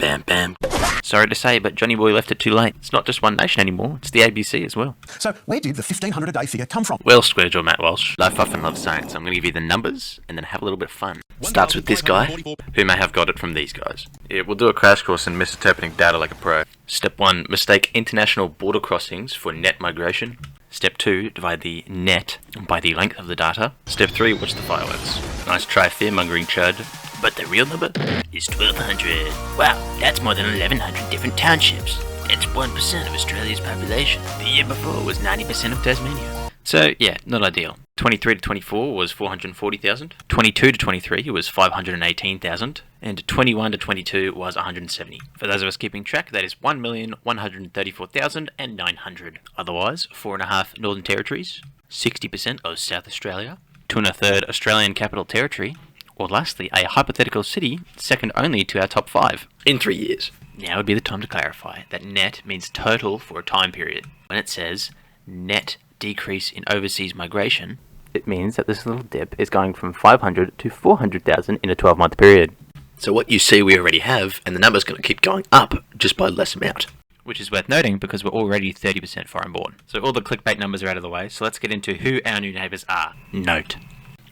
bam, bam. Sorry to say, but Johnny Boy left it too late. It's not just One Nation anymore, it's the ABC as well. So, where did the 1,500 a day figure come from? Well, Square Jaw Matt Walsh. Life often loves science, so I'm going to give you the numbers and then have a little bit of fun. Starts with this guy, who may have got it from these guys. Yeah, we'll do a crash course in misinterpreting data like a pro. Step 1, mistake international border crossings for net migration. Step 2, divide the net by the length of the data. Step 3, watch the fireworks. Nice try, fear-mongering chud. But the real number is 1,200. Wow, that's more than 1,100 different townships. That's 1% of Australia's population. The year before was 90% of Tasmania. So, yeah, not ideal. 23 to 24 was 440,000. 22 to 23 was 518,000. And 21 to 22 was 170. For those of us keeping track, that is 1,134,900. Otherwise, 4.5 Northern Territories, 60% of South Australia, 2 1/3 Australian Capital Territory, or lastly, a hypothetical city second only to our top 5 in 3 years. Now would be the time to clarify that net means total for a time period. When it says net decrease in overseas migration, it means that this little dip is going from 500 to 400,000 in a 12-month period. So what you see we already have, and the number's going to keep going up just by less amount. Which is worth noting because we're already 30% foreign born. So all the clickbait numbers are out of the way, so let's get into who our new neighbours are. Note.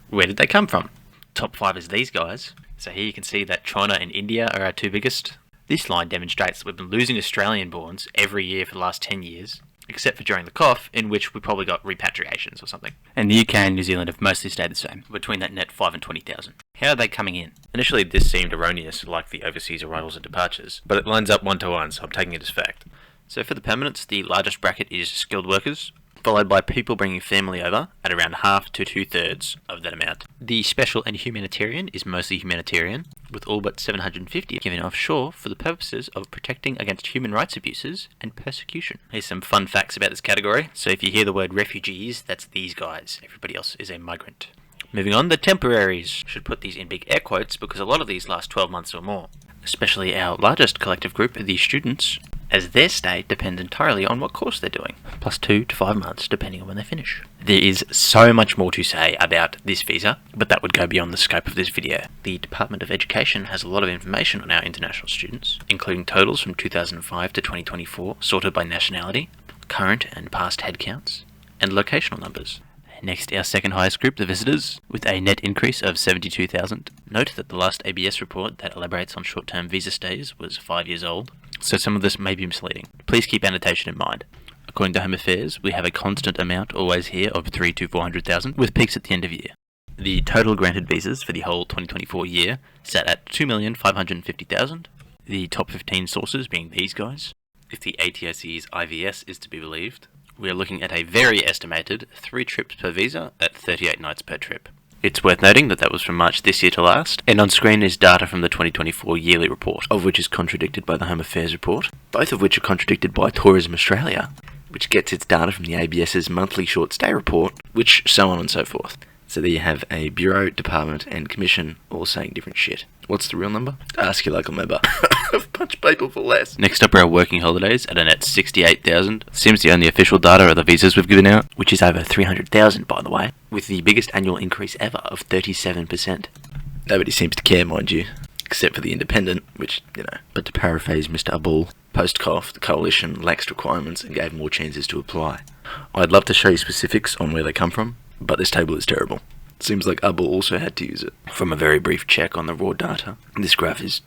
Where did they come from? Top 5 is these guys. So here you can see that China and India are our 2 biggest. This line demonstrates that we've been losing Australian borns every year for the last 10 years, except for during the cough, in which we probably got repatriations or something. And the UK and New Zealand have mostly stayed the same, between that net 5 and 20,000. How are they coming in? Initially this seemed erroneous, like the overseas arrivals and departures, but it lines up 1 to 1, so I'm taking it as fact. So for the permanents, the largest bracket is skilled workers, followed by people bringing family over at around half to 2/3 of that amount. The special and humanitarian is mostly humanitarian, with all but 750 given offshore for the purposes of protecting against human rights abuses and persecution. Here's some fun facts about this category. So if you hear the word refugees, that's these guys. Everybody else is a migrant. Moving on, the temporaries. Should put these in big air quotes because a lot of these last 12 months or more. Especially our largest collective group, the students, as their stay depends entirely on what course they're doing, plus 2 to 5 months depending on when they finish. There is so much more to say about this visa, but that would go beyond the scope of this video. The Department of Education has a lot of information on our international students, including totals from 2005 to 2024 sorted by nationality, current and past headcounts, and locational numbers. Next, our second highest group, the visitors, with a net increase of 72,000. Note that the last ABS report that elaborates on short-term visa stays was 5 years old, so some of this may be misleading. Please keep annotation in mind. According to Home Affairs, we have a constant amount always here of 3 to 400,000, with peaks at the end of year. The total granted visas for the whole 2024 year sat at 2,550,000, the top 15 sources being these guys. If the ATIC's IVS is to be believed, we are looking at a very estimated 3 trips per visa at 38 nights per trip. It's worth noting that that was from March this year to last, and on screen is data from the 2024 yearly report, of which is contradicted by the Home Affairs report, both of which are contradicted by Tourism Australia, which gets its data from the ABS's monthly short stay report, which so on and so forth. So there you have a bureau, department, and commission all saying different shit. What's the real number? Ask your local member. Punch people for less. Next up are our working holidays at a net 68,000. Seems the only official data are the visas we've given out, which is over 300,000 by the way, with the biggest annual increase ever of 37%. Nobody seems to care, mind you, except for the independent, which, but to paraphrase Mr. Abul, post-cough, the coalition laxed requirements and gave more chances to apply. I'd love to show you specifics on where they come from, but this table is terrible. Seems like Abul also had to use it. From a very brief check on the raw data, this graph is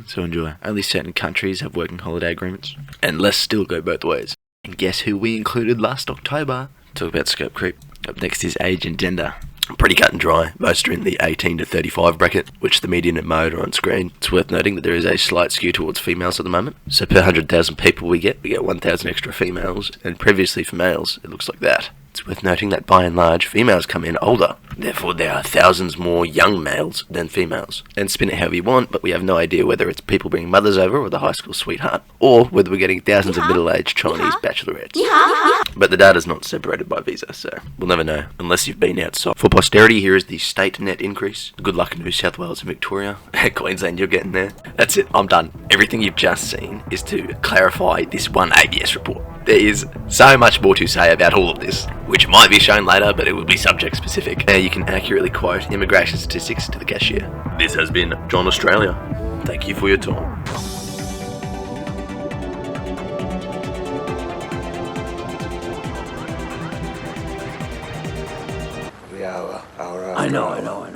so enjoy. Only certain countries have working holiday agreements, and less still go both ways. And guess who we included last October? Talk about scope creep. Up next is age and gender. Pretty cut and dry. Most are in the 18 to 35 bracket, which the median and mode are on screen. It's worth noting that there is a slight skew towards females at the moment. So per 100,000 people we get 1,000 extra females, and previously for males it looks like that. It's worth noting that by and large females come in older, therefore there are thousands more young males than females. And spin it however you want, but we have no idea whether it's people bringing mothers over or the high school sweetheart, or whether we're getting thousands of middle-aged Chinese bachelorettes. But the data's not separated by visa, so we'll never know, unless you've been outside. For posterity, here is the state net increase. Good luck in New South Wales and Victoria. Queensland, you're getting there. That's it, I'm done. Everything you've just seen is to clarify this one ABS report. There is so much more to say about all of this, which might be shown later, but it will be subject specific. Now you can accurately quote immigration statistics to the cashier. This has been John Australia. Thank you for your time. our I know.